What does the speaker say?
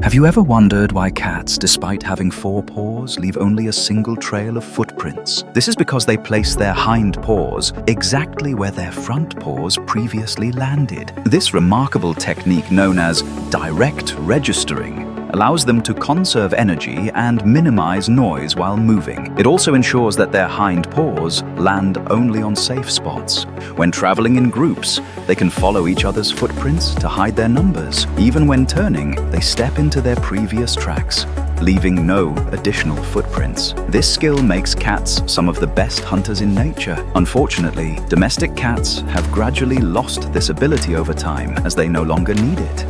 Have you ever wondered why cats, despite having 4 paws, leave only a single trail of footprints? This is because they place their hind paws exactly where their front paws previously landed. This remarkable technique, known as direct registering, allows them to conserve energy and minimize noise while moving. It also ensures that their hind paws land only on safe spots. When traveling in groups, they can follow each other's footprints to hide their numbers. Even when turning, they step into their previous tracks, leaving no additional footprints. This skill makes cats some of the best hunters in nature. Unfortunately, domestic cats have gradually lost this ability over time as they no longer need it.